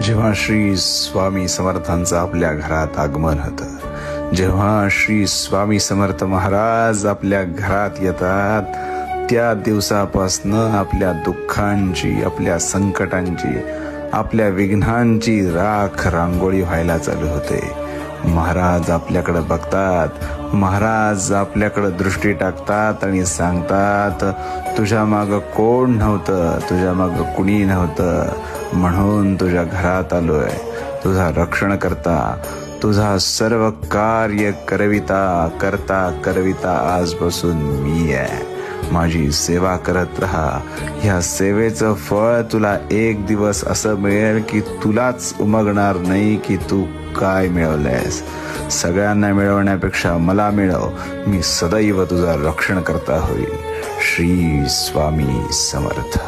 जेव्हा श्री स्वामी समर्थांचं आपल्या घरात आगमन होतं, जेव्हा श्री स्वामी समर्थ महाराज आपल्या घरात येतात, त्या दिवसापासनं आपल्या दुःखांची, आपल्या संकटांची, आपल्या विघ्नांची राख रांगोळी व्हायला चालू होते. महाराज आपल्याकडे बघतात, महाराज आपल्याकडे दृष्टी टाकतात आणि सांगतात, तुझ्या मागं कोण नव्हतं, तुझ्या मागं कुणी नव्हतं, म्हणून तुझ्या घरात आलोय. तुझा रक्षण करता, तुझा सर्व कार्य करता करविता आजपासून मी आहे. माझी सेवा करत राहा. ह्या सेवेचं फळ तुला एक दिवस असं मिळेल की तुलाच उमगणार नाही की तू काय मिळवलंयस. सगळ्यांना मिळवण्यापेक्षा मला मिळव. मी सदैव तुझा रक्षण करता होईल. श्री स्वामी समर्थ.